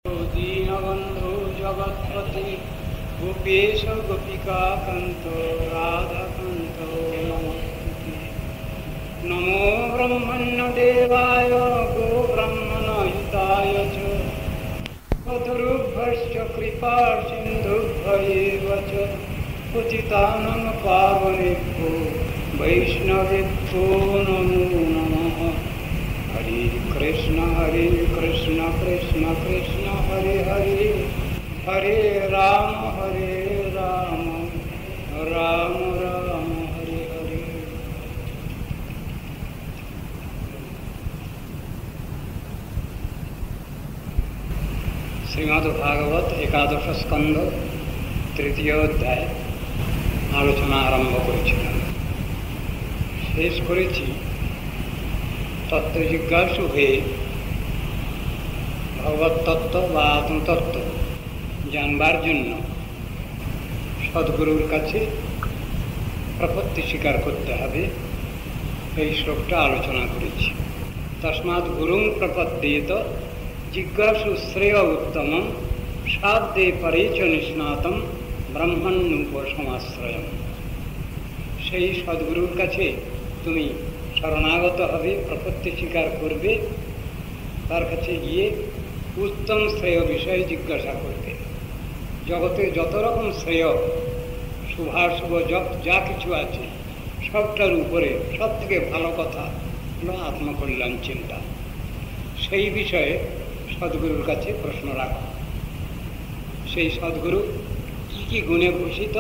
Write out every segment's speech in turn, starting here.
दीनबन्धो जगत्पते गोपेश गोपिकान्त राधाकान्त नमोस्तुते। नमो ब्रह्मण्यदेवाय गो ब्रह्मणहिताय च पतरुभ्यश्च कृपा सिन्धुभ्यैव च पतितानां पावनेभ्यो वैष्णवेभ्यो नमो नमः। हरे कृष्ण कृष्ण कृष्ण हरे हरे, हरे राम राम राम हरे हरे। শ্রীমদ্ভাগবত একাদশ স্কন্ধ তৃতীয় অধ্যায় আলোচনা আরম্ভ করেছিলাম। শেষ করেছি তত্ত্ব জিজ্ঞাসু হয়ে ভগবত তত্ত্ব বা আত্মতত্ত্ব জানবার জন্য সদ্গুরুর কাছে প্রপত্তি স্বীকার করতে হবে, এই শ্লোকটা আলোচনা করেছি। তস্মাৎ গুরুং প্রপদ্যেত জিজ্ঞাসু শ্রেয় উত্তমম সাধ্যে পরেচ নিষ্ণাতম ব্রহ্মণ্যুপসমাশ্রয়ম। সেই সদ্গুরুর কাছে তুমি শরণাগত হবে, প্রপত্তি স্বীকার করবে, তার কাছে গিয়ে উত্তম শ্রেয় বিষয়ে জিজ্ঞাসা করবে। জগতে যত রকম শ্রেয় শুভাশুভ যা কিছু আছে সবটার উপরে সব থেকে ভালো কথা হলো আত্মকল্যাণ চিন্তা। সেই বিষয়ে সদ্গুরুর কাছে প্রশ্ন রাখো। সেই সদ্গুরু কি কি গুণে ভূষিত?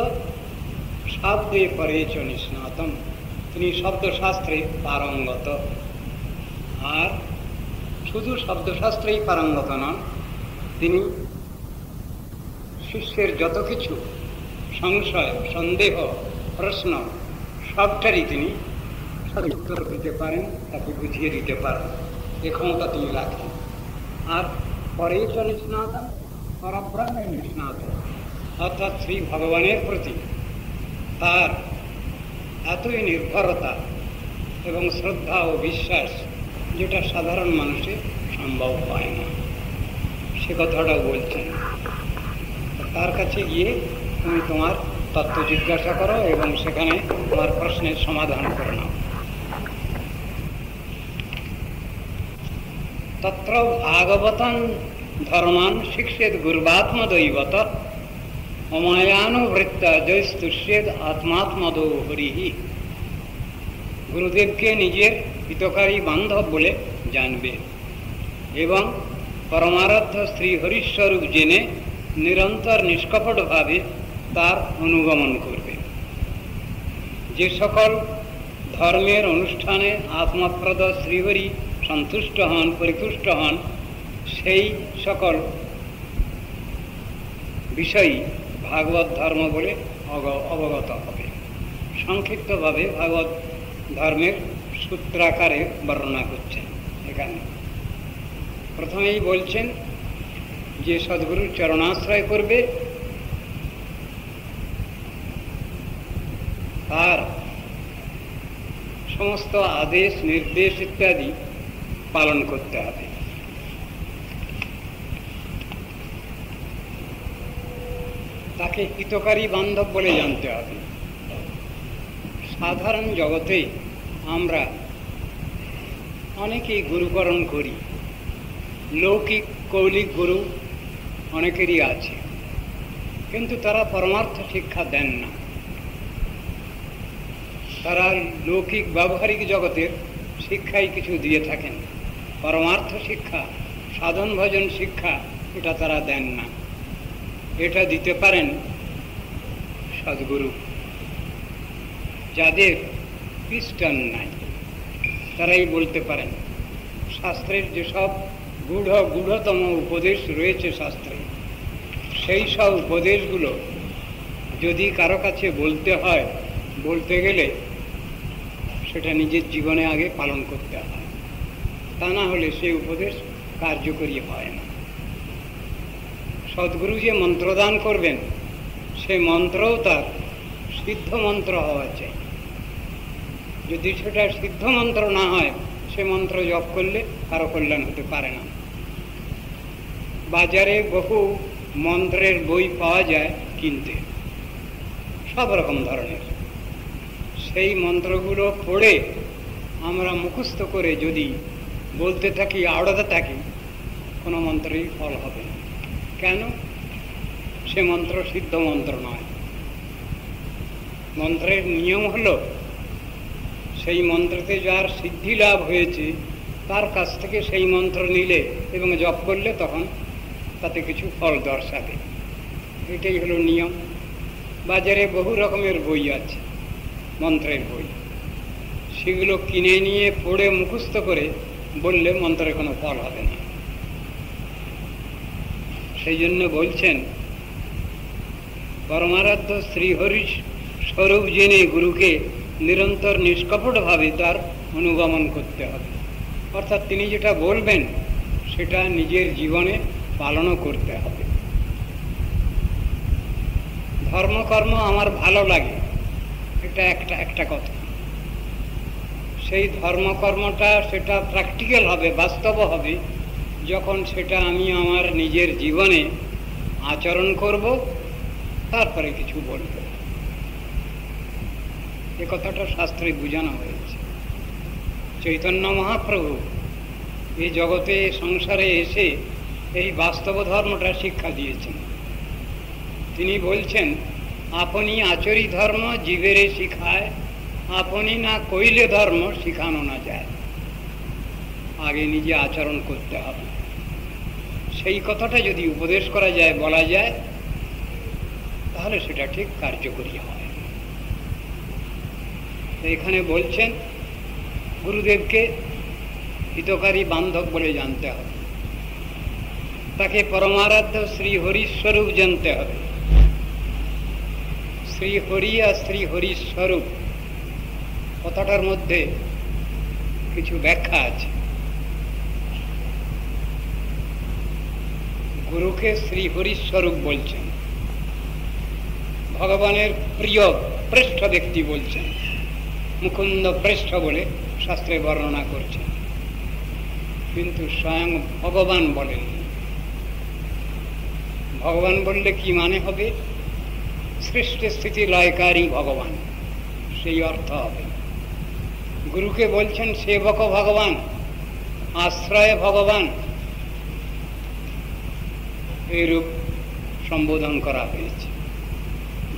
শব্দে পরেচ নিষ্ণাতম, তিনি শব্দশাস্ত্রে পারঙ্গত। আর শুধু শব্দশাস্ত্রেই পারঙ্গত নন, তিনি শিষ্যের যত কিছু সংশয় সন্দেহ প্রশ্ন সবটারই তিনি উত্তর দিতে পারেন, তাকে বুঝিয়ে দিতে পারেন, এ ক্ষমতা তিনি রাখেন। আর পরেচ নিষ্ণাতম, পরব্রহ্মে নিষ্ণাতম, অর্থাৎ শ্রী ভগবানের প্রতি তার এতই নির্ভরতা এবং শ্রদ্ধা ও বিশ্বাস যেটা সাধারণ মানুষের সম্ভব হয় না, সে কথাটাও বলছেন। তার কাছে গিয়ে তুমি তোমার তত্ত্ব জিজ্ঞাসা করো এবং সেখানে তোমার প্রশ্নের সমাধান করে নাও। তত্র ভাগবতং ধর্মান শিক্ষেদ গুরুবাত্মদৈবত অমায়ানুবৃত্ত জয়স্তুষ্যেদ আত্মাত্মদো হরিহি। গুরুদেবকে নিজের হিতকারী বান্ধব বলে জানবে এবং পরমারাধ্য শ্রী হরিস্বরূপ জেনে নিরন্তর নিষ্কপটভাবে তার অনুগমন করবে। যে সকল ধর্মের অনুষ্ঠানে আত্মপ্রদ শ্রীহরি সন্তুষ্ট হন, পরিতুষ্ট হন, সেই সকল বিষয়ই ভাগবত ধর্ম বলে অবগত হবে। সংক্ষিপ্তভাবে ভাগবত ধর্মের সূত্রাকারে বর্ণনা করছেন। এখানে প্রথমেই বলছেন যে সদ্গুরুর চরণাশ্রয় করবে, তার সমস্ত আদেশ নির্দেশ ইত্যাদি পালন করতে হবে। তাকে হিতকারী বান্ধব বলে জানতে হবে। সাধারণ জগতে আমরা অনেকেই গুরুকরণ করি, লৌকিক কৌলিক গুরু অনেকেরই আছে, কিন্তু তারা পরমার্থ শিক্ষা দেন না। তারা লৌকিক ব্যবহারিক জগতের শিক্ষাই কিছু দিয়ে থাকেন, পরমার্থ শিক্ষা, সাধন ভজন শিক্ষা এটা তারা দেন না। এটা দিতে পারেন সদ্গুরু। যাদের পিস্টন নাই তারাই বলতে পারেন। শাস্ত্রের যেসব গূঢ়তম উপদেশ রয়েছে শাস্ত্রে, সেই সব উপদেশগুলো যদি কারো কাছে বলতে হয়, বলতে গেলে সেটা নিজের জীবনে আগে পালন করতে হয়, তা না হলে সেই উপদেশ কার্যকরী হয় না। সদ্গুরু যে মন্ত্রদান করবেন সে মন্ত্রও তার সিদ্ধ মন্ত্র হওয়া চাই। যদি সেটা সিদ্ধ মন্ত্র না হয়, সে মন্ত্র জপ করলে কারো কল্যাণ হতে পারে না। বাজারে বহু মন্ত্রের বই পাওয়া যায় কিনতে, সব রকম ধরনের। সেই মন্ত্রগুলো পড়ে আমরা মুখস্থ করে যদি বলতে থাকি, আওড়াতে থাকি, কোনো মন্ত্রেই ফল হবে না। কেন? সে মন্ত্র সিদ্ধ মন্ত্র নয়। মন্ত্রের নিয়ম হলো সেই মন্ত্রতে যার সিদ্ধি লাভ হয়েছে তার কাছ থেকে সেই মন্ত্র নিলে এবং জপ করলে তখন তাতে কিছু ফল দর্শাবে। এটাই হলো নিয়ম। বাজারে বহু রকমের বই আছে, মন্ত্রের বই। সেগুলো কিনে নিয়ে পড়ে মুখস্থ করে বললে মন্ত্রের কোনো ফল হবে না। সেই জন্য বলছেন, পরমারাধ্য শ্রীহরি স্বরূপ জেনে গুরুকে নিরন্তর নিষ্কপটভাবে তার অনুগমন করতে হবে। অর্থাৎ তিনি যেটা বলবেন সেটা নিজের জীবনে পালনও করতে হবে। ধর্মকর্ম আমার ভালো লাগে, এটা একটা কথা। সেই ধর্মকর্মটা সেটা প্র্যাকটিক্যাল হবে, বাস্তব হবে যখন সেটা আমি আমার নিজের জীবনে আচরণ করব, তারপরে কিছু বলব। এ কথাটা শাস্ত্রে বোঝানো হয়েছে। চৈতন্য মহাপ্রভু এই জগতে সংসারে এসে এই বাস্তব ধর্মটা শিক্ষা দিয়েছেন। তিনি বলছেন, আপনি আচরি ধর্ম জীবেরে শিখায়, আপনি না কইলে ধর্ম শিখানো না যায়। আগে নিজে আচরণ করতে হবে। সেই কথাটা যদি উপদেশ করা যায়, বলা যায়, তাহলে সেটা ঠিক কার্যকরী হয়। এখানে বলছেন গুরুদেবকে হিতকারী বান্ধব বলে জানতে হবে, তাকে পরমারাধ্য শ্রী হরিস্বরূপ জানতে হবে। শ্রী হরি আর শ্রী হরিস্বরূপ কথাটার মধ্যে কিছু ব্যাখ্যা আছে। গুরুকে শ্রী হরিস্বরূপ বলছেন, ভগবানের প্রিয় প্রেষ্ঠ ব্যক্তি বলছেন, মুকুন্দ প্রেষ্ঠ বলে শাস্ত্রে বর্ণনা করছেন, কিন্তু স্বয়ং ভগবান বলেন। ভগবান বললে কি মানে হবে? সৃষ্টি স্থিতি লয়কারী ভগবান, সেই অর্থ হবে। গুরুকে বলছেন সেবক ভগবান, আশ্রয় ভগবান, এইরূপ সম্বোধন করা হয়েছে।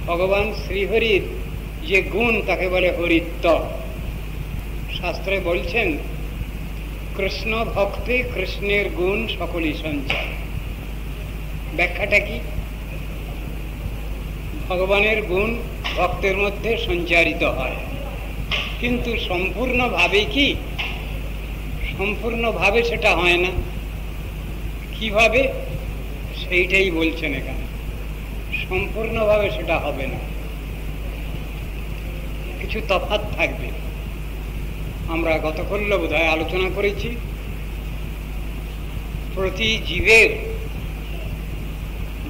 ভগবান শ্রীহরির যে গুণ তাকে বলে হরিত্ব। শাস্ত্রে বলছেন, কৃষ্ণ ভক্তি কৃষ্ণের গুণ সকলই সঞ্চার। ব্যাখ্যাটা কি? ভগবানের গুণ ভক্তের মধ্যে সঞ্চারিত হয়, কিন্তু সম্পূর্ণভাবে কি? সম্পূর্ণভাবে সেটা হয় না। কিভাবে? সেইটাই বলছেন এখানে। সম্পূর্ণভাবে সেটা হবে না, কিছু তফাৎ থাকবে। আমরা গতকাল বোধহয় আলোচনা করেছি, প্রতি জীবের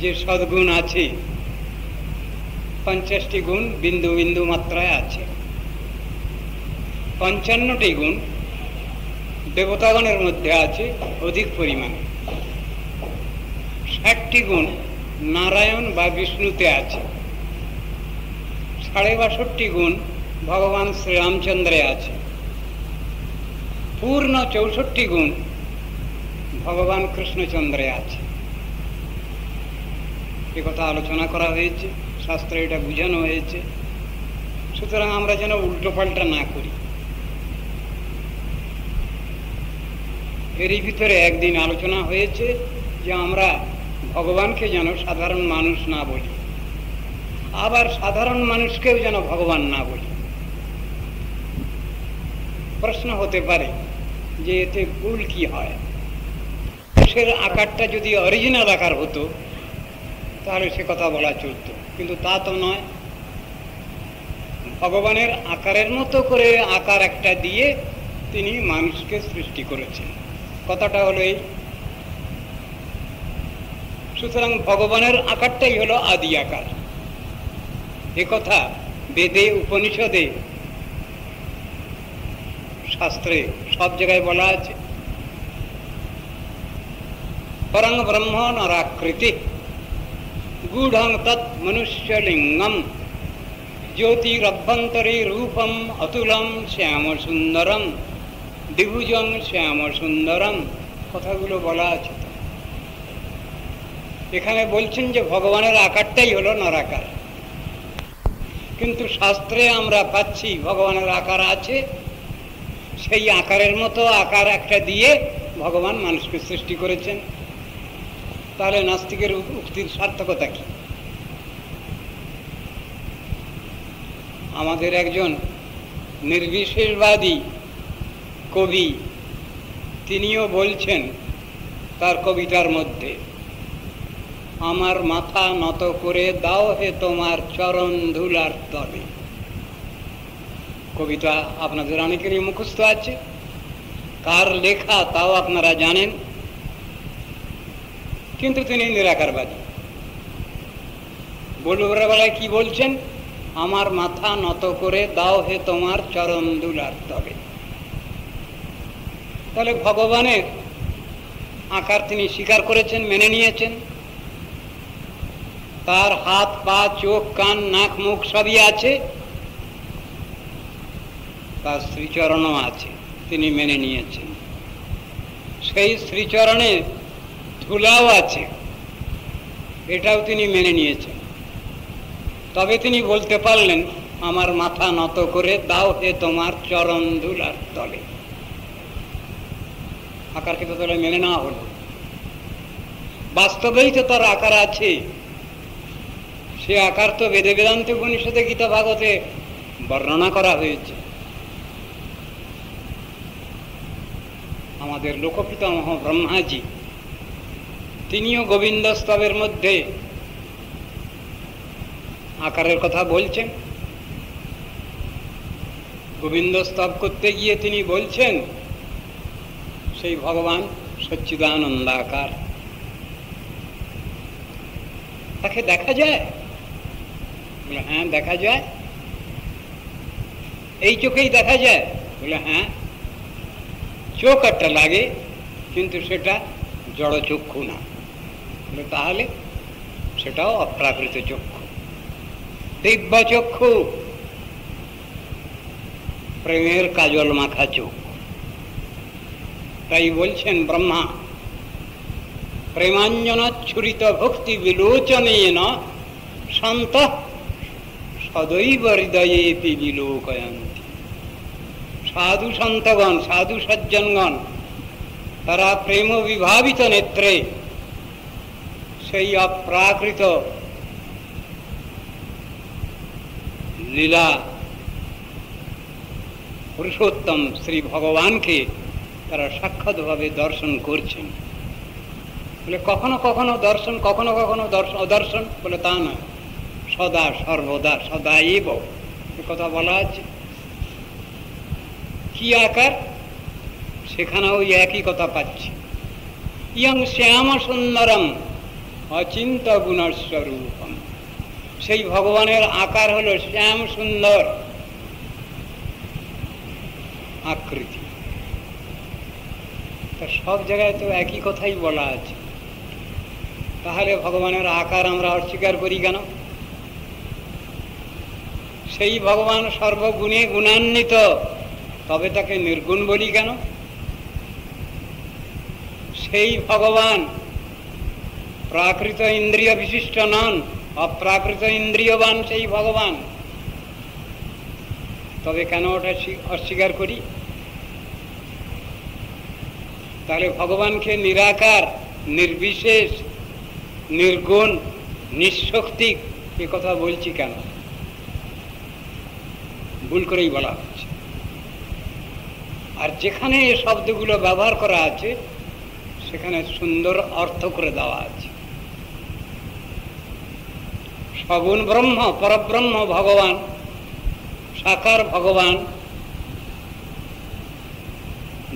যে সদ্গুণ আছে 50টি গুণ বিন্দু বিন্দু মাত্রায় আছে। 55টি গুণ দেবতাগণের মধ্যে আছে অধিক পরিমাণে। 60টি গুণ নারায়ণ বা বিষ্ণুতে আছে। 62.5 গুণ ভগবান শ্রীরামচন্দ্রে আছে। পূর্ণ 64 গুণ ভগবান কৃষ্ণচন্দ্রে আছে। এ কথা আলোচনা করা হয়েছে, শাস্ত্রে এটা বুঝানো হয়েছে। সুতরাং আমরা যেন উল্টো পাল্টা না করি। এরই ভিতরে একদিন আলোচনা হয়েছে যে আমরা ভগবানকে যেন সাধারণ মানুষ না বলি, আবার সাধারণ মানুষকেও যেন ভগবান না বলি। প্রশ্ন হতে পারে যে এতে ভুল কি হয়? মানুষের আকারটা যদি অরিজিনাল আকার হতো তাহলে সে কথা বলা চলত, কিন্তু তা তো নয়। ভগবানের আকারের মতো করে আকার একটা দিয়ে তিনি মানুষকে সৃষ্টি করেছেন। কথাটা হলো এই। সুতরাং ভগবানের আকারটাই হলো আদি আকার। এ কথা বেদে, উপনিষদে, শাস্ত্রে সব জায়গায় বলা আছে। परं ब्रह्म नराकृति गूढ़ं तत् मनुष्यलिंगम ज्योतिरभ्यंतरे रूपम अतुलम श्याम सुंदरम द्विभुजं श्याम सुंदरम কথাগুলো বলা আছে। এখানে বলছেন যে ভগবানের আকারটাই হলো নরাকার, কিন্তু শাস্ত্রে আমরা পাচ্ছি ভগবানের আকার আছে, সেই আকারের মতো আকার একটা দিয়ে ভগবান মানুষকে সৃষ্টি করেছেন। তাহলে নাস্তিকের উক্তির সার্থকতা কি? আমাদের একজন নির্বিশেষবাদী কবি, তিনিও বলছেন তার কবিতার মধ্যে, আমার মাথা নত করে দাও হে তোমার চরণ ধুলার তলে। কবিতা আপনাদের অনেকেরই মুখস্থ আছে, কার লেখা তাও আপনারা জানেন, কিন্তু তিনি নিরাকারবাদী। বলবার বেলায় কি বলছেন? আমার মাথা নত করে দাও হে তোমার চরণ ধুলার তলে। তাহলে ভগবানের আকার তিনি স্বীকার করেছেন, মেনে নিয়েছেন। তার হাত পা চোখ কান নাক মুখ সবই আছে, তার শ্রীচরণও আছে, তিনি মেনে নিয়েছেন। সেই শ্রীচরণে ধুলাও আছে, এটাও তিনি মেনে নিয়েছেন। তবে তিনি বলতে পারলেন আমার মাথা নত করে দাও হে তোমার চরণ ধুলার তলে। আকারকে তো তাহলে মেনে নেওয়া হলো। বাস্তবেই তো তার আকার আছে, সে আকার তো বেদে বেদান্তে উপনিষদে গীতা ভাগবতে বর্ণনা করা হয়েছে। আমাদের লোকপিতামহ ব্রহ্মাজি তিনিও গোবিন্দ স্তবের মধ্যে আকারের কথা বলছেন। গোবিন্দ স্তব করতে গিয়ে তিনি বলছেন সেই ভগবান সচ্চিদানন্দাকার। তাকে দেখা যায়? বলে হ্যাঁ দেখা যায়। এই চোখেই দেখা যায়? বলে হ্যাঁ, চোখ একটা লাগে, কিন্তু সেটা জড় চক্ষু না। বলে তাহলে সেটাও অপ্রাকৃত চক্ষু, দিব্য চক্ষু, প্রেমের কাজল মাখা চোখ। তাই বলছেন ব্রহ্মা, প্রেমাঞ্জনচ্ছুরিত ভক্তি বিলোচনেন শান্ত সদৈব হৃদয়েপি বিলোকয়ন্তি। সাধু সন্তগণ, সাধু সজ্জনগণ, তারা প্রেম বিভাবিত নেত্রে সেই অপ্রাকৃত লীলা পুরুষোত্তম শ্রী ভগবানকে তারা সাক্ষাৎভাবে দর্শন করছেন। বলে কখনো কখনো দর্শন, কখনো কখনো অদর্শন। বলে তা নয়, সদা সর্বদা সদাইব কথা বলা আছে। কি আকার? সেখানে ওই একই কথা পাচ্ছি। ইয়ং শ্যাম সুন্দরম অচিন্ত গুণস্বরূপম। সেই ভগবানের আকার হলো শ্যাম সুন্দর আকৃতি। তা সব জায়গায় তো একই কথাই বলা আছে, তাহলে ভগবানের আকার আমরা অস্বীকার করি কেন? সেই ভগবান সর্বগুণে গুণান্বিত, তবে তাকে নির্গুণ বলি কেন? সেই ভগবান প্রাকৃত ইন্দ্রিয় বিশিষ্ট নন, অপ্রাকৃত ইন্দ্রিয়বান সেই ভগবান, তবে কেন ওটা অস্বীকার করি? তাহলে ভগবানকে নিরাকার, নির্বিশেষ, নির্গুণ, নিঃশক্তিক এ কথা বলছি কেন? ভুল করেই বলা হচ্ছে। আর যেখানে এই শব্দগুলো ব্যবহার করা আছে সেখানে সুন্দর অর্থ করে দেওয়া আছে। সগুণ ব্রহ্ম, পরব্রহ্ম ভগবান, সাকার ভগবান।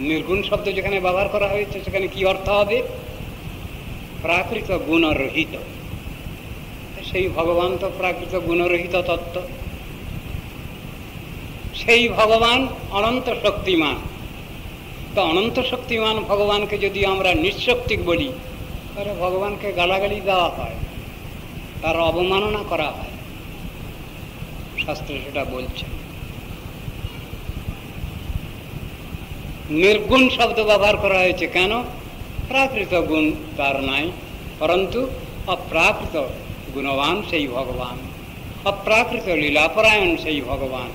নির্গুণ শব্দ যেখানে ব্যবহার করা হয়েছে সেখানে কি অর্থ হবে? প্রাকৃত গুণরহিত। সেই ভগবান তো প্রাকৃত গুণরহিত তত্ত্ব। সেই ভগবান অনন্ত শক্তিমান। তো অনন্ত শক্তিমান ভগবানকে যদি আমরা নিঃশক্তিক বলি আরে ভগবানকে গালাগালি দেওয়া হয়, তার অবমাননা করা হয়, শাস্ত্রে সেটা বলছেন। নির্গুণ শব্দ ব্যবহার করা হয়েছে কেন? প্রাকৃত গুণ তার নাই, পরন্তু অপ্রাকৃত গুণবান সেই ভগবান, অপ্রাকৃত লীলাপরায়ণ সেই ভগবান,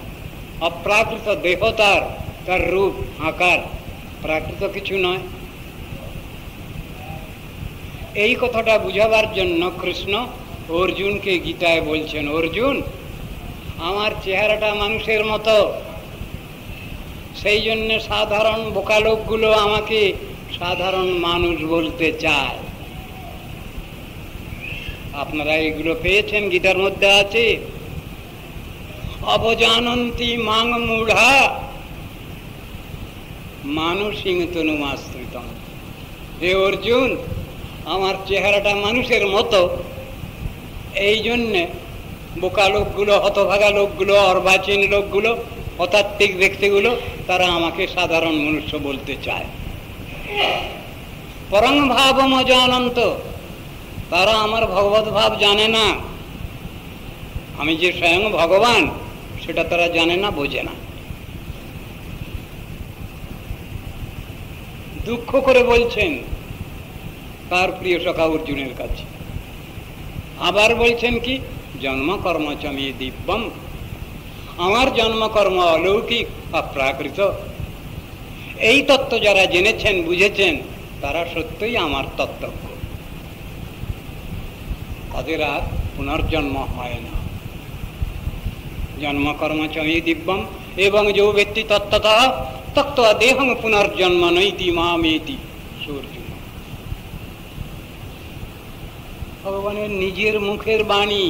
অপ্রাকৃত দেহ তার, তার রূপ আকার প্রাকৃত কিছু নয়। এই কথাটা বুঝাবার জন্য কৃষ্ণ অর্জুনকে গীতায় বলছেন, অর্জুন আমার চেহারাটা মানুষের মতো, সেই জন্য সাধারণ বোকা লোকগুলো আমাকে সাধারণ মানুষ বলতে চায়। আপনারা এগুলো পেয়েছেন, গীতার মধ্যে আছে, অবজানন্তি মাং মূঢ়া মানুষিং তনুমাশ্রিতম। হে অর্জুন, আমার চেহারাটা মানুষের মতো, এই জন্যে বোকা লোকগুলো, হতভাগা লোকগুলো, অর্বাচীন লোকগুলো, অতাত্ত্বিক ব্যক্তিগুলো তারা আমাকে সাধারণ মনুষ্য বলতে চায়। পরং ভাবম অজানন্ত, তারা আমার ভগবত ভাব জানে না, আমি যে স্বয়ং ভগবান সেটা তারা জানে না, বোঝে না। দুঃখ করে বলছেন তার প্রিয় সখা অর্জুনের কাছে। আবার বলছেন কি, জন্মকর্ম চমে দিব্যম, আমার জন্মকর্ম অলৌকিক অপ্রাকৃত। এই তত্ত্ব যারা জেনেছেন, বুঝেছেন, তারা সত্যই আমার তত্ত্বজ্ঞ। তাদের আর পুনর্জন্ম হয় না। জন্মকর্ম চমে দিব্যম এবং যৌ ব্যক্তি তত্ত্বতঃ তত্ত্ব দেহং পুনর্জন্ম নৈতি মামেতি সূর্য। ভগবানের নিজের মুখের বাণী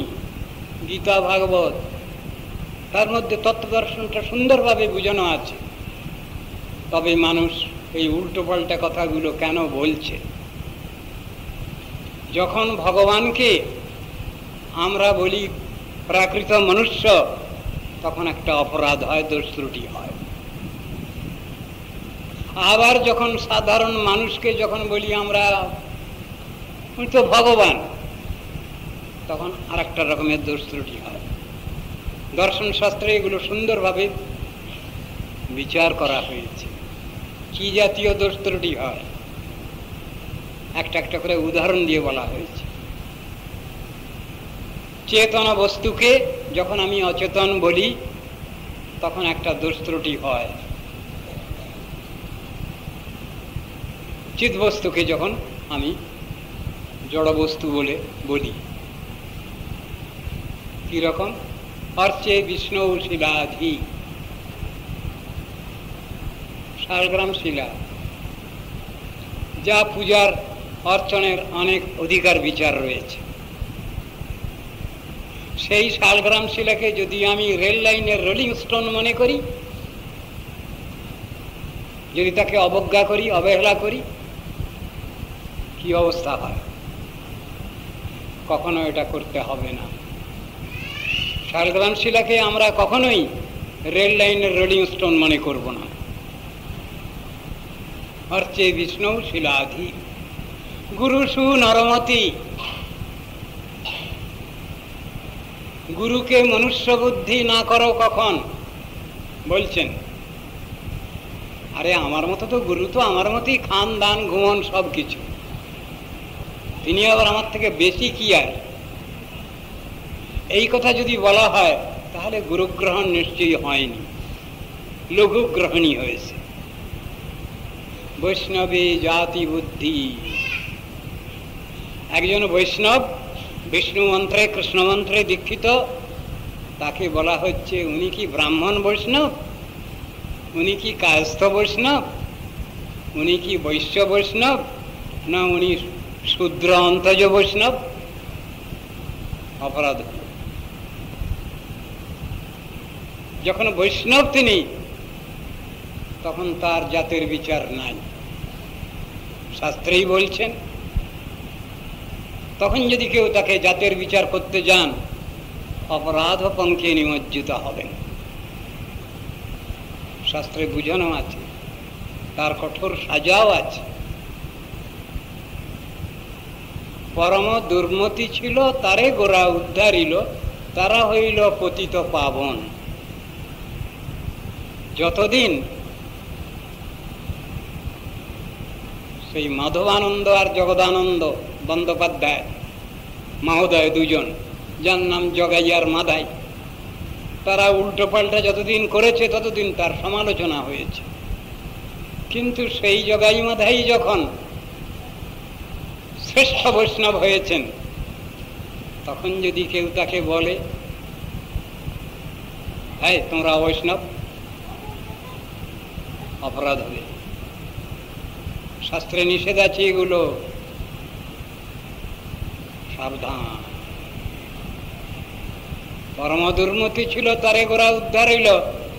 গীতা ভাগবত, তার মধ্যে তত্ত্বদর্শনটা সুন্দরভাবে বোঝানো আছে। তবে মানুষ এই উল্টো পাল্টা কথাগুলো কেন বলছে? যখন ভগবানকে আমরা বলি প্রাকৃত মনুষ্য, তখন একটা অপরাধ হয়, দোষ ত্রুটি হয়। আবার যখন সাধারণ মানুষকে যখন বলি আমরা তো ভগবান, তখন আর একটা রকমের দোষ ত্রুটি হয়। দর্শন শাস্ত্রে এগুলো সুন্দরভাবে বিচার করা হয়েছে, কি জাতীয় দোষ ত্রুটি হয় একটা একটা করে উদাহরণ দিয়ে বলা হয়েছে। চেতন বস্তুকে যখন আমি অচেতন বলি, তখন একটা দোষ ত্রুটি হয়। চিৎ বস্তুকে যখন আমি জড় বস্তু বলে বলি, কিরকম? অর্চে বিষ্ণু শিলাধি, শালগ্রাম শিলা, যা পূজার অর্চনের অনেক অধিকার বিচার রয়েছে, সেই শালগ্রাম শিলাকে যদি আমি রেল লাইনের রোলিং স্টোন মনে করি, যদি তাকে অবজ্ঞা করি, অবহেলা করি, কি অবস্থা হয়? কখনো এটা করতে হবে না। শালগ্রাম শিলাকে আমরা কখনোই রেল লাইনের রোলিং স্টোন মনে করব না। অর্চে বিষ্ণু শিলাধি গুরু সু নরমতি, গুরুকে মনুষ্য বুদ্ধি না করো কখন? বলছেন আরে আমার মতো তো গুরু, তো আমার মতোই খান দান ঘুমন সব কিছু, তিনি আবার আমার থেকে বেশি কি আর? এই কথা যদি বলা হয় তাহলে গুরুগ্রহণ নিশ্চয়ই হয়নি, লঘুগ্রহণই হয়েছে। বৈষ্ণবে জাতি বুদ্ধি, একজন বৈষ্ণব বিষ্ণু মন্ত্রে কৃষ্ণ মন্ত্রে দীক্ষিত, তাকে বলা হচ্ছে উনি কি ব্রাহ্মণ বৈষ্ণব, উনি কি কায়স্থ বৈষ্ণব, উনি কি বৈশ্য বৈষ্ণব, না উনি শূদ্র অন্তজ বৈষ্ণব? অপরাধ। যখন বৈষ্ণব তিনি, তখন তার জাতের বিচার নাই, শাস্ত্রেই বলছেন। তখন যদি কেউ তাকে জাতের বিচার করতে যান, অপরাধ পঙ্কে নিমজ্জিত হবেন। শাস্ত্রে বুঝানো আছে, তার কঠোর সাজাও আছে। পরম দুর্মতি ছিল, তারে গোরা উদ্ধারিল, তারা হইল পতিত পাবন। যতদিন সেই মাধবানন্দ আর জগদানন্দ বন্দ্যোপাধ্যায় মহোদয় দুজন, যার নাম জগাই আর মাদাই, তারা উল্টো পাল্টা যতদিন করেছে ততদিন তার সমালোচনা হয়েছে। কিন্তু সেই জগাই মাদাই যখন শ্রেষ্ঠ বৈষ্ণব হয়েছেন, তখন যদি কেউ তাকে বলে, হ্যাঁ তোমরা বৈষ্ণব, অপরাধ হবে। শাস্ত্রে নিষেধ আছে এগুলো, সাবধান। পরম দুর্মতি ছিল, তারে গোরা উদ্ধার হইল,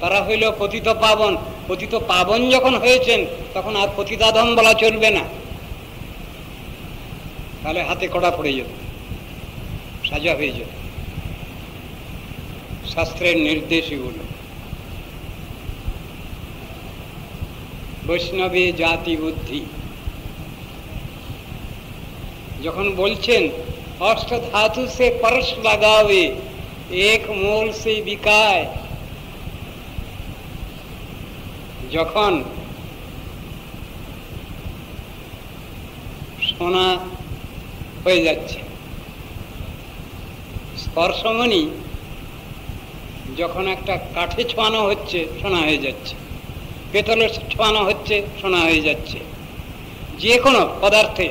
তারা হইল পতিত পাবন। পতিত পাবন যখন হয়েছেন, তখন আর পতিতাধম বলা চলবে না, তাহলে হাতে কড়া পড়ে যেত, সাজা হয়ে যেত। শাস্ত্রের নির্দেশ এগুলো। বৈষ্ণবে জাতি বুদ্ধি যখন বলছেন, অষ্ট ধাতু সে পরশ লাগাবে, এক মোল সে বিকায়, যখন সোনা হয়ে যাচ্ছে, স্পর্শমণি যখন একটা কাঠে ছোঁয়ানো হচ্ছে সোনা হয়ে যাচ্ছে, পেতলের ছোঁয়ানো হচ্ছে সোনা হয়ে যাচ্ছে, যে কোনো পদার্থে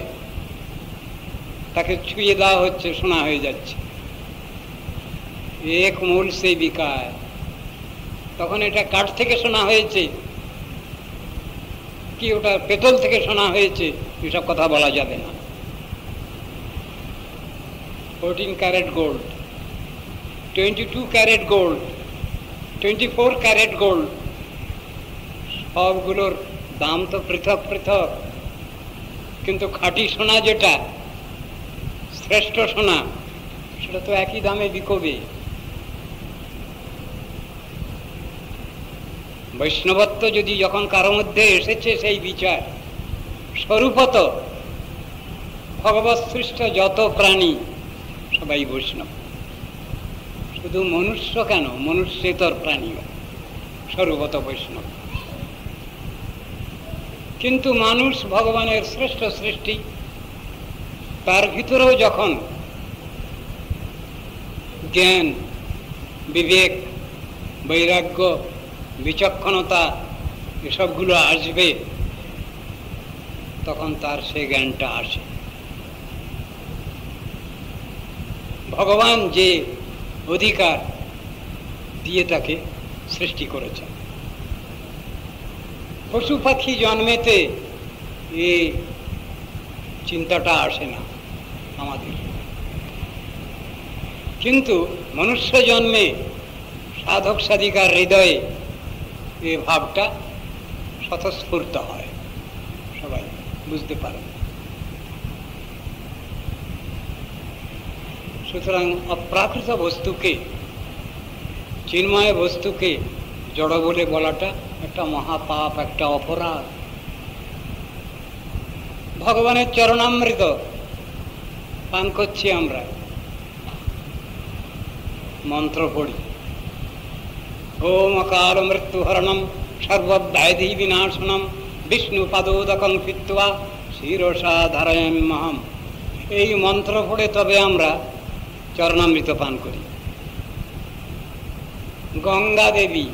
তাকে ছুঁয়ে দেওয়া হচ্ছে সোনা হয়ে যাচ্ছে। এক মূল সে বিকায়, তখন এটা কাঠ থেকে সোনা হয়েছে কি ওটা পেতল থেকে সোনা হয়েছে, এসব কথা বলা যাবে না। 14 carat gold, 22 carat gold, 24 carat gold, সবগুলোর দাম তো পৃথক পৃথক, কিন্তু খাঁটি সোনা যেটা শ্রেষ্ঠ সোনা, সেটা তো একই দামে বিকবে। বৈষ্ণবত্ব যদি যখন কারো মধ্যে এসেছে, সেই বিচার স্বরূপত ভগবৎ সৃষ্ট যত প্রাণী সবাই বৈষ্ণব। শুধু মনুষ্য কেন, মনুষ্যেতর প্রাণীও স্বরূপত বৈষ্ণব। কিন্তু মানুষ ভগবানের শ্রেষ্ঠ সৃষ্টি, তার ভিতরেও যখন জ্ঞান, বিবেক, বৈরাগ্য, বিচক্ষণতা এসবগুলো আসবে, তখন তার সে জ্ঞানটা আসে। ভগবান যে অধিকার দিয়ে তাকে সৃষ্টি করেছেন, পশু পাখি জন্মেতে এই চিন্তাটা আসে না আমাদের, কিন্তু মনুষ্য জন্মে সাধক সাধিকার হৃদয়ে এই ভাবটা স্বতঃস্ফূর্ত হয়, সবাই বুঝতে পারে। সুতরাং অপ্রাকৃত বস্তুকে, চিন্ময় বস্তুকে জড় বলে বলাটা একটা মহাপাপ, একটা অপরাধ। ভগবানের চরণামৃত পান করছি আমরা, মন্ত্র পড়ি, ওম অকাল মৃত্যুহরণম সর্বব্যাধি বিনাশনম বিষ্ণু পাদোদকং পিত্বা শিরসা ধারয়াম্যহম। এই মন্ত্র পড়ে তবে আমরা চরণামৃত পান করি। গঙ্গা দেবী,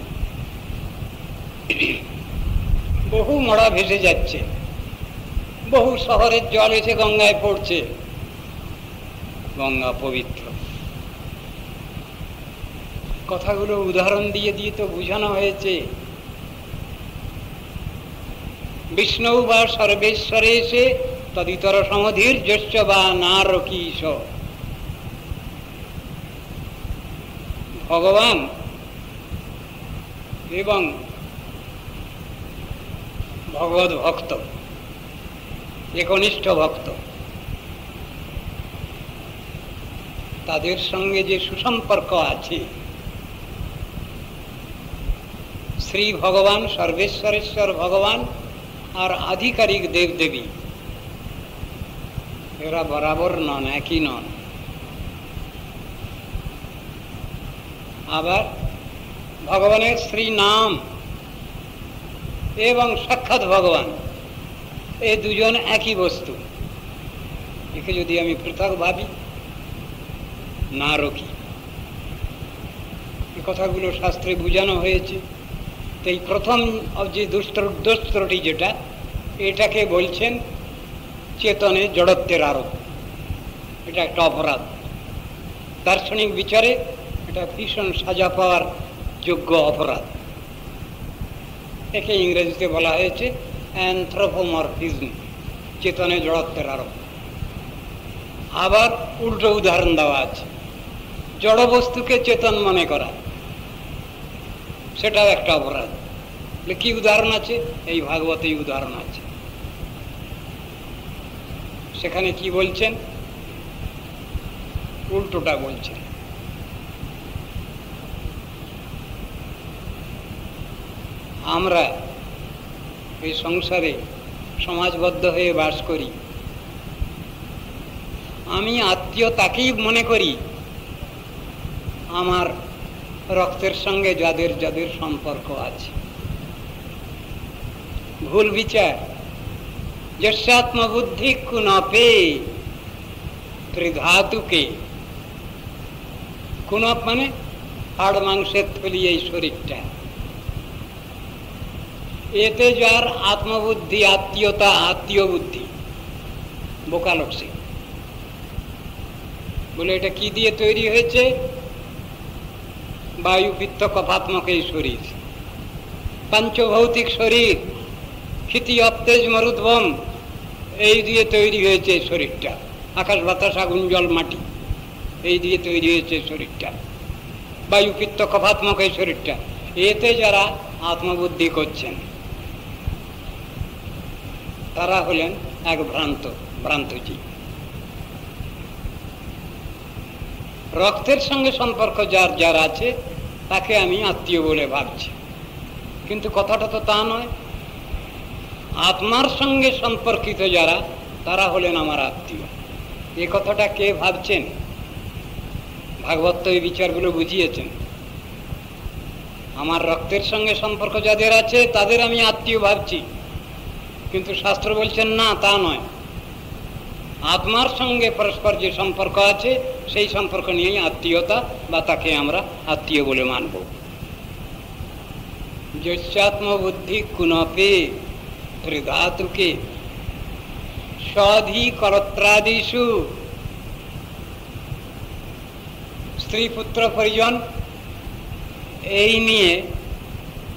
বহু মরা ভেসে যাচ্ছে, বহু শহরের জল এসে গঙ্গায় পড়ছে, গঙ্গা পবিত্র। কথাগুলো উদাহরণ দিয়ে দিয়ে তো বোঝানো হয়েছে। বিষ্ণু বা সর্বেশ্বরে এসে তদিতর সমধীর যশ্চ বা নারকীশ। ভগবান এবং ভগবত ভক্ত, একনিষ্ঠ ভক্ত, তাদের সঙ্গে যে সুসম্পর্ক আছে, শ্রী ভগবান, সর্বেশ্বরেশ্বর ভগবান আর আধিকারিক দেবদেবী, এরা বরাবর নন, একই নন। আবার ভগবানের শ্রী নাম এবং সাক্ষাৎ ভগবান, এই দুজন একই বস্তু। একে যদি আমি পৃথক ভাবি, না রকি, এই কথাগুলো শাস্ত্রে বোঝানো হয়েছে। তো এই প্রথম যে দুষ্টটি যেটা, এটাকে বলছেন চেতনে জড়ত্বের আরোপ। এটা একটা অপরাধ। দার্শনিক বিচারে এটা ভীষণ সাজা পাওয়ার যোগ্য অপরাধ। একে ইংরেজিতে বলা হয়েছে অ্যানথ্রোপোমরফিজম, চেতনে জড়ত্বের আরোপ। আবার উল্টো উদাহরণ দেওয়া আছে, জড় বস্তুকে চেতন মনে করা, সেটাও একটা অপরাধ। কি উদাহরণ আছে? এই ভাগবতেই উদাহরণ আছে। সেখানে কি বলছেন? উল্টোটা বলছেন। আমরা এই সংসারে সমাজবদ্ধ হয়ে বাস করি। আমি আত্মীয় তাকেই মনে করি আমার রক্তের সঙ্গে যাদের যাদের সম্পর্ক আছে। ভুল বিচার। যস্যাত্মবুদ্ধি কুনপে ত্রিধাতুকে, কুনপ মানে হাড় মাংসের থলি, এই শরীরটা। এতে যার আত্মবুদ্ধি, আত্মীয়তা, আত্মীয় বুদ্ধি, বোকা লোক সে বলে এটা কি দিয়ে তৈরি হয়েছে? বায়ু, পিত্ত, কফাত্মক এই শরীর, পঞ্চভৌতিক শরীর, ক্ষিতি, অপ্তেজ, মরুদ্ভম, এই দিয়ে তৈরি হয়েছে শরীরটা। আকাশ, বাতাস, আগুন, জল, মাটি, এই দিয়ে তৈরি হয়েছে শরীরটা। বায়ু, পিত্ত, কফাত্মক এই শরীরটা। এতে যারা আত্মবুদ্ধি করছেন তারা হলেন এক ভ্রান্তজীব। রক্তের সঙ্গে সম্পর্ক যার যার আছে তাকে আমি আত্মীয় বলে ভাবছি, কিন্তু কথাটা তো তা নয়। আত্মার সঙ্গে সম্পর্কিত যারা, তারা হলেন আমার আত্মীয়। এ কথাটা কে ভাবছেন? ভাগবত তো এই বিচারগুলো বুঝিয়েছেন। আমার রক্তের সঙ্গে সম্পর্ক যাদের আছে তাদের আমি আত্মীয় ভাবছি, কিন্তু শাস্ত্র বলছেন না, তা নয়। আত্মার সঙ্গে পরস্পর যে সম্পর্ক আছে সেই সম্পর্ক নিয়েই আত্মীয়তা, বা তাকে আমরা আত্মীয় বলে মানব। যস্যাত্মবুদ্ধি কুনপে ত্রিধাতুকে স্বাধিকর্ত্রাদিষু, স্ত্রী, পুত্র, পরিজন, এই নিয়ে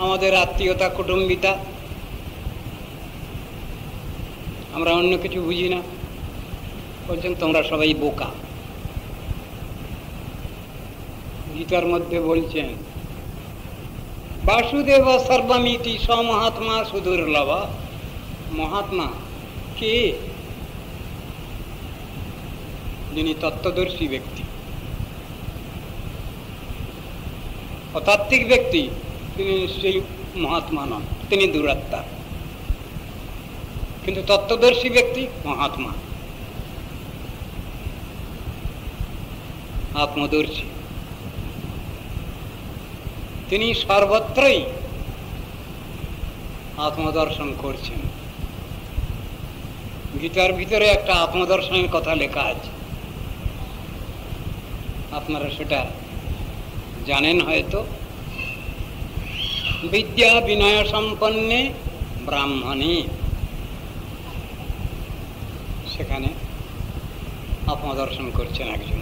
আমাদের আত্মীয়তা, কুটুম্বিতা। আমরা অন্য কিছু বুঝি না। বলছেন তোমরা সবাই বোকা। গীতার মধ্যে বলছেন বাসুদেব সর্বমিতি সমহাত্মা সুদুর্লভ। মহাত্মা কে? যিনি তত্ত্বদর্শী ব্যক্তি। অতাত্ত্বিক ব্যক্তি তিনি নিশ্চয়ই মহাত্মা নন, তিনি দুরাত্মা। কিন্তু তত্ত্বদর্শী ব্যক্তি মহাত্মা, আত্মদর্শী। তিনি সর্বত্রই আত্মদর্শন করছেন। গীতার ভিতরে একটা আত্মদর্শনের কথা লেখা আছে, আপনারা সেটা জানেন হয়তো। বিদ্যা বিনয় সম্পন্নে ব্রাহ্মণে, সেখানে আত্মদর্শন করছেন একজন।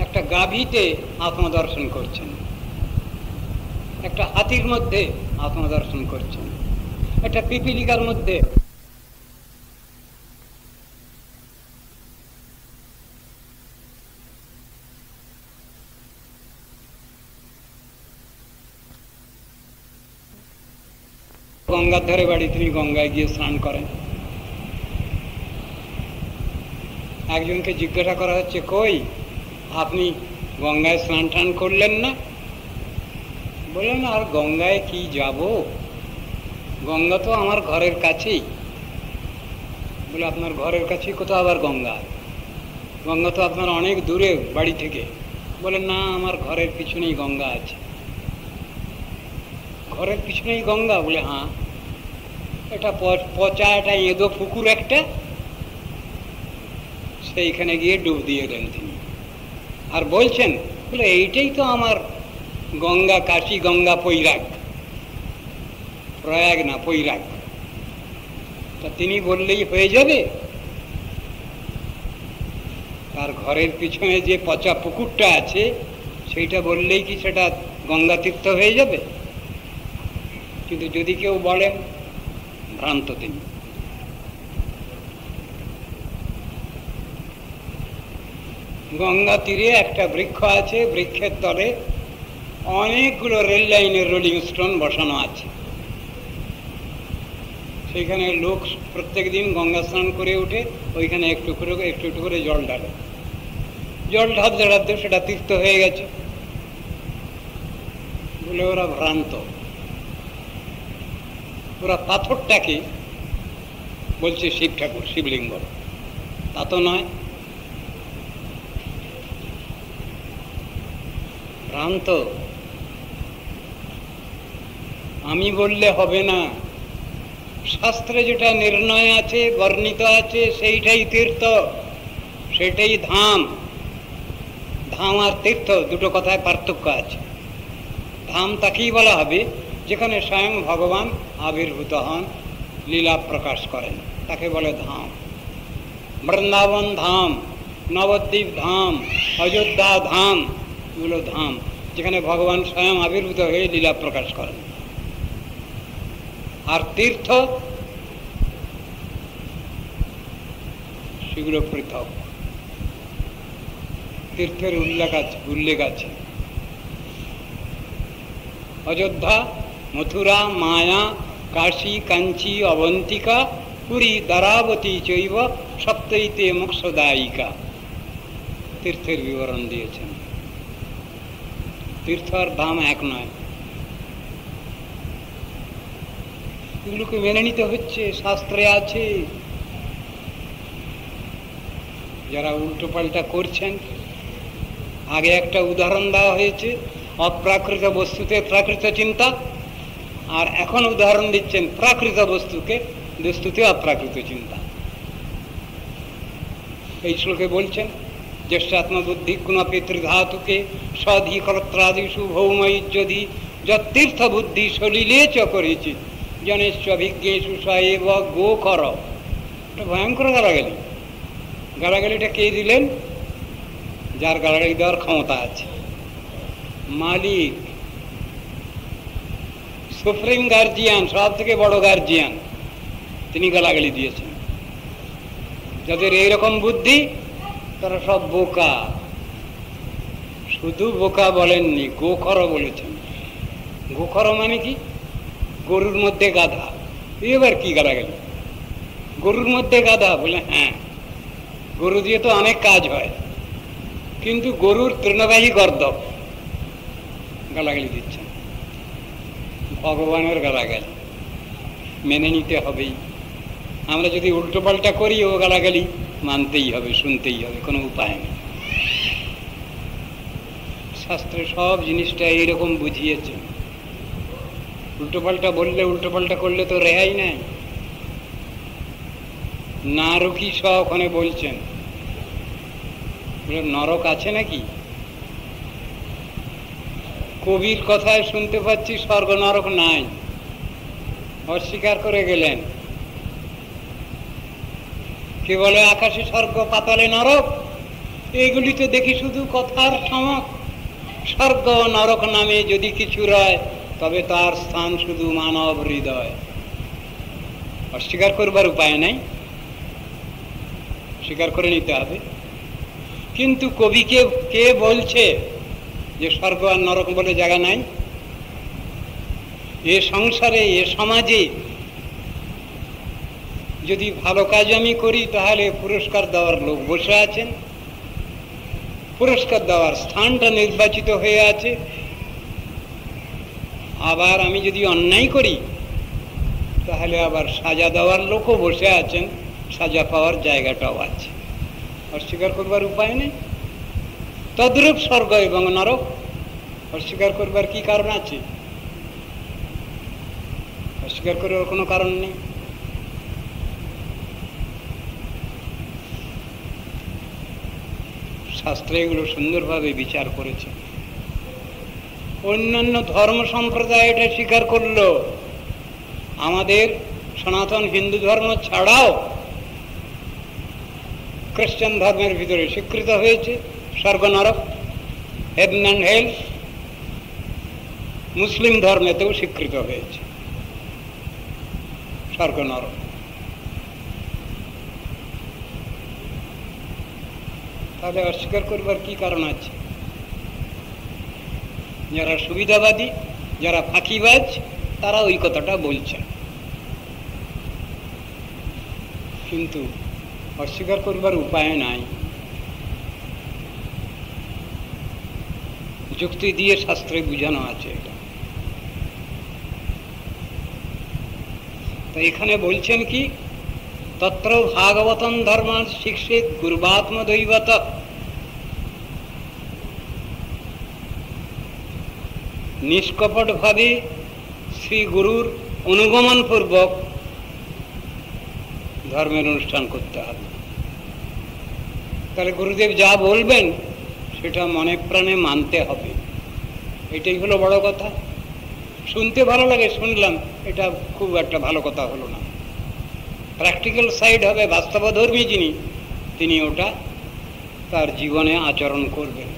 একটা গাভীতে আত্মদর্শন করছেন, একটা হাতির মধ্যে আত্মদর্শন করছেন, একটা পিপিলিকার মধ্যে। গঙ্গার ধারে বাড়ি, তিনি গঙ্গায় গিয়ে স্নান করেন। একজনকে জিজ্ঞাসা করা হচ্ছে, কই আপনি গঙ্গায় স্নান টান করলেন না? বললেন আর গঙ্গায় কি যাব, গঙ্গা তো আমার ঘরের কাছেই। বলে আপনার ঘরের কাছেই কোথাও আবার গঙ্গা? গঙ্গা তো আপনার অনেক দূরে বাড়ি থেকে। বলে না, আমার ঘরের পিছনেই গঙ্গা আছে। ঘরের পিছনেই গঙ্গা? বলে হ্যাঁ। এটা পচা একটা এঁদো পুকুর একটা, সেইখানে গিয়ে ডুব দিয়ে দেন তিনি। আর বলছেন, বলে এইটাই তো আমার গঙ্গা, কাশী গঙ্গা পৈরাগ। প্রয়াগ না, পৈরাগ। তা তিনি বললেই হয়ে যাবে? তার ঘরের পিছনে যে পচা পুকুরটা আছে সেইটা বললেই কি সেটা গঙ্গা তীর্থ হয়ে যাবে? কিন্তু যদি কেউ বলেন, ভ্রান্ত তিনি। গঙ্গা তীরে একটা বৃক্ষ আছে, বৃক্ষের তলে অনেকগুলো রেল লাইনের রোলিং স্টোন বসানো আছে। সেইখানে লোক প্রত্যেক দিন গঙ্গা স্নান করে উঠে ওইখানে একটু একটু করে জল ঢালে। জল ঢালতে ঢালতে সেটা তীর্থ হয়ে গেছে বলে ওরা ভ্রান্ত। ওরা পাথরটাকে বলছে শিব ঠাকুর, শিবলিঙ্গ। তা তো নয়, ভ্রান্ত। আমি বললে হবে না। শাস্ত্রে যেটা নির্ণয় আছে, বর্ণিত আছে, সেইটাই তীর্থ, সেটাই ধাম। ধাম আর তীর্থ দুটো কথায় পার্থক্য আছে। ধাম তাকেই বলা হবে যেখানে স্বয়ং ভগবান আবির্ভূত হন, লীলা প্রকাশ করেন, তাকে বলে ধাম। বৃন্দাবন ধাম, নবদ্বীপ ধাম, অযোধ্যা ধাম, এগুলো ধাম, যেখানে ভগবান স্বয়ং আবির্ভূত হয়ে লীলা প্রকাশ করেন। আর তীর্থ সেগুলো পৃথক। তীর্থের উল্লেখ আছে। অযোধ্যা, মথুরা, মায়া, কাশী, কাঞ্চি, অবন্তিকা, পুরী, দ্বারাবতী চৈব সপ্তৈতে মোক্ষদায়িকা। তীর্থের বিবরণ দিয়েছেন। তীর্থ আর ধাম এক নয়। এগুলোকে মেনে নিতে হচ্ছে, শাস্ত্রে আছে। যারা উল্টো পাল্টা করছেন, আগে একটা উদাহরণ দেওয়া হয়েছে, অপ্রাকৃত বস্তুতে প্রাকৃত চিন্তা, আর এখন উদাহরণ দিচ্ছেন প্রাকৃত বস্তুতে অপ্রাকৃত চিন্তা। এই শ্লোকে বলছেন, জ্যেষ্ঠাত্মবুদ্ধি গুণ পিতৃধাতুকে সধিকর্ত্রাদিষু ভৌময়ুজ্যধি যতীর্থ বুদ্ধি সলিলে চ করেছি জনেশ্বভিজ্ঞেষু সএব গো কর। এটা ভয়ঙ্কর গালাগালি। গালাগালিটা কে দিলেন? যার গালাগালি দেওয়ার ক্ষমতা আছে, মালিক, সুপ্রিম গার্জিয়ান, সব থেকে বড় গার্জিয়ান, তিনি গালাগালি দিয়েছেন। যাদের এইরকম বুদ্ধি তারা সব বোকা। শুধু বোকা বলেননি, গোখর বলেছেন। গোখর মানে কি? গরুর মধ্যে গাধা। এবার কি গালাগালি? গরুর মধ্যে গাধা? বলে হ্যাঁ, গরু দিয়ে তো অনেক কাজ হয়, কিন্তু গরুর তৃণবাহী গর্দভ। গালাগালি দিচ্ছেন, ভগবানের গালাগালি, মেনে নিতে হবেই। আমরা যদি উল্টো পাল্টা করি, ও গালাগালি মানতেই হবে, শুনতেই হবে, কোনো উপায় নেই। শাস্ত্রে সব জিনিসটা এইরকম বুঝিয়েছে। উল্টো পাল্টা বললে, উল্টো পাল্টা করলে তো রেহাই নাই। না রুকি সব ওখানে বলছেন, নরক আছে নাকি? কবির কথায় শুনতে পাচ্ছি স্বর্গ নরক নাই, অস্বীকার করে গেলেন। কে বলে আকাশে স্বর্গ, পাতালে নরক? এইগুলি তো দেখি শুধু কথার ঠমক। স্বর্গ নরক নামে যদি কিছু রয়, তবে তার স্থান শুধু মানব হৃদয়। অস্বীকার করবার উপায় নাই, স্বীকার করে নিতে হবে। কিন্তু কবিকে কে বলছে যে স্বর্গ আর নরক বলে জায়গা নাই? এ সংসারে, এ সমাজে যদি ভালো কাজ আমি করি, তাহলে পুরস্কার দেওয়ার লোক বসে আছেন, পুরস্কার দেওয়ার স্থানটা নির্বাচিত হয়ে আছে। আবার আমি যদি অন্যায় করি, তাহলে আবার সাজা দেওয়ার লোকও বসে আছেন, সাজা পাওয়ার জায়গাটাও আছে, অস্বীকার করবার উপায় নেই। তদ্রূপ স্বর্গ এবং নরক অস্বীকার করবার কি কারণ আছে? অস্বীকার করার কোনো কারণ নেই। শাস্ত্রে এগুলো সুন্দরভাবে বিচার করেছে। অন্যান্য ধর্ম সম্প্রদায় এটা স্বীকার করলো, আমাদের সনাতন হিন্দু ধর্ম ছাড়াও খ্রিস্টান ধর্মের ভিতরে স্বীকৃত হয়েছে স্বর্গ নরক, হেভেন অ্যান্ড হেল। মুসলিম ধর্মেতেও স্বীকৃত হয়েছে স্বর্গ নরক। তাহলে অস্বীকার করবার কি কারণ আছে? যারা সুবিধাবাদী, যারা ফাঁকিবাজ, তারা ওই কথাটা বলছেন, কিন্তু অস্বীকার করবার উপায় নাই। যুক্তি দিয়ে শাস্ত্রে বুঝানো আছে এটা। তো এখানে বলছেন কি, তত্র ভাগবতম ধর্মান শিক্ষিত গুরুবাত্মদৈবত। নিষ্কপট ভাবে শ্রী গুরুর অনুগমন পূর্বক ধর্মের অনুষ্ঠান করতে হবে। তাহলে গুরুদেব যা বলবেন সেটা মনে প্রাণে মানতে হবে, এটাই হলো বড় কথা। শুনতে ভালো লাগে, শুনলাম, এটা খুব একটা ভালো কথা হলো না। প্র্যাকটিক্যাল সাইড হবে, বাস্তবধর্মী যিনি, তিনি ওটা তার জীবনে আচরণ করবেন,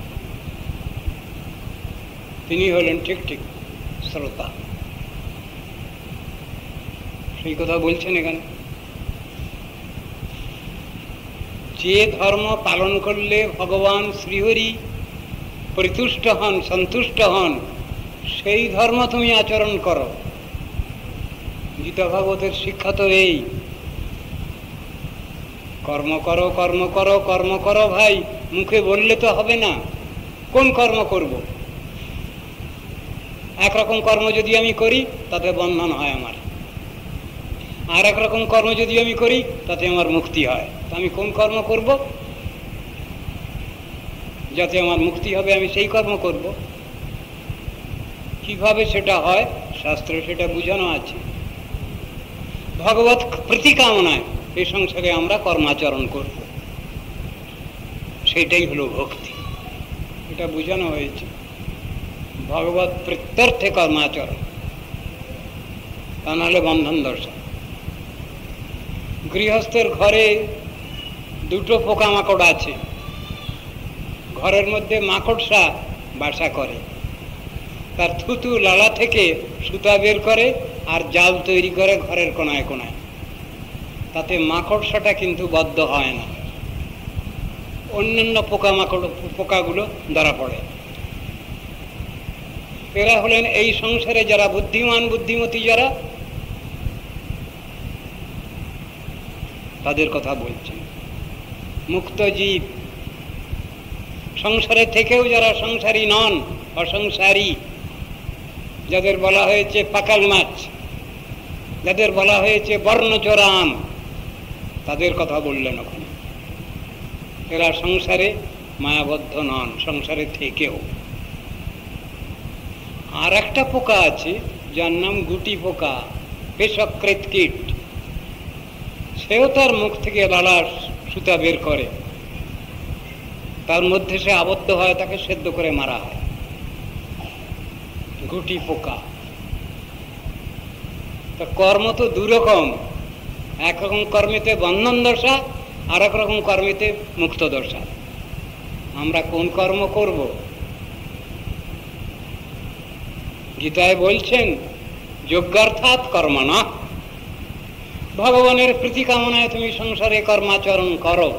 তিনি হলেন ঠিক ঠিক শ্রোতা। সেই কথা বলছেন এখানে। যে ধর্ম পালন করলে ভগবান শ্রীহরি পরিতুষ্ট হন, সন্তুষ্ট হন, সেই ধর্ম তুমি আচরণ করো। গীতা ভাগবতের শিক্ষা তো এই, কর্ম করো, কর্ম করো, কর্ম করো। ভাই, মুখে বললে তো হবে না। কোন কর্ম করব? একরকম কর্ম যদি আমি করি তাতে বন্ধন হয় আমার, আর একরকম কর্ম যদি আমি করি তাতে আমার মুক্তি হয়। তা আমি কোন কর্ম করব? যাতে আমার মুক্তি হবে আমি সেই কর্ম করব। কিভাবে সেটা হয় শাস্ত্রে সেটা বুঝানো আছে। ভগবত প্রতিকামনায় এই সংসারে আমরা কর্মাচরণ করব, সেটাই হলো ভক্তি। এটা বুঝানো হয়েছে, ভগবত প্রত্যর্থে কর্মাচরণ, তা নাহলে বন্ধন দর্শন। গৃহস্থের ঘরে দুটো পোকামাকড় আছে, ঘরের মধ্যে মাকড়সা বাসা করে, তার থুতু লালা থেকে সুতা বের করে আর জাল তৈরি করে ঘরের কোনায় কোনায়। তাতে মাকড়সাটা কিন্তু বদ্ধ হয় না, অন্যান্য পোকাগুলো ধরা পড়ে। এরা হলেন এই সংসারে যারা বুদ্ধিমান, বুদ্ধিমতী যারা, তাদের কথা বলছেন। মুক্ত জীব, সংসারে থেকেও যারা সংসারী নন, অসংসারী, যাদের বলা হয়েছে পাকাল মাছ, যাদের বলা হয়েছে বর্ণচোরাম, তাদের কথা বললেন ওখানে। এরা সংসারে মায়াবদ্ধ নন, সংসারে থেকেও। আর একটা পোকা আছে যার নাম গুটি পোকা, পেশকৃত কীট। সেও তার মুখ থেকে লালা সুতা বের করে, তার মধ্যে সে আবদ্ধ হয়, তাকে সেদ্ধ করে মারা হয়। গুটি পোকা। তা কর্ম তো দুরকম, একরকম কর্মেতে বন্ধন দশা, আর এক রকম কর্মেতে মুক্ত দশা। আমরা কোন কর্ম করব? গীতায় বলছেন যজ্ঞার্থাৎ কর্ম না। ভগবানের প্রীতি কামনায় তুমি সংসারে কর্মাচরণ করো,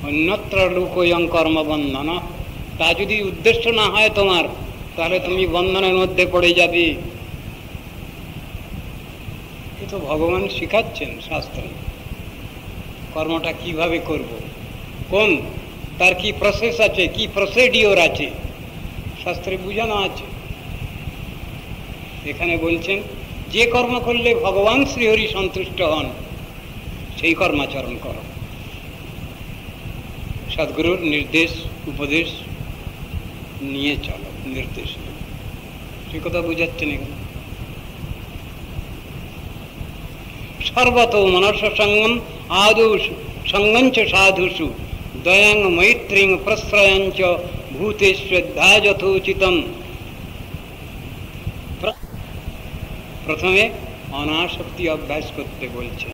অন্যত্র লোকয়ং কর্মবন্ধন। তা যদি উদ্দেশ্য না হয় তোমার, তাহলে তুমি বন্ধনের মধ্যে পড়ে যাবে। কিন্তু ভগবান শিখাচ্ছেন শাস্ত্রে কর্মটা কিভাবে করব, কোন তার কি প্রসেস আছে, কি প্রসিডিওর আছে, শাস্ত্রে বুঝানো আছে। এখানে বলছেন যে কর্ম করলে ভগবান শ্রীহরি সন্তুষ্ট হন সেই কর্মাচরণ করো। সদ্গুরুর নির্দেশ উপদেশ নিয়ে চলো, নির্দেশ সে কথা বুঝাচ্ছেন এখানে। সর্বত মনস সঙ্গম আদৌ সঙ্গঞ্চ সাধুষু দয়াং মৈত্রীং প্রশ্রয়ঞ্চ ভূতে শ্রদ্ধা যথোচিতম। প্রথমে অনাসক্তি অভ্যাস করতে বলছে,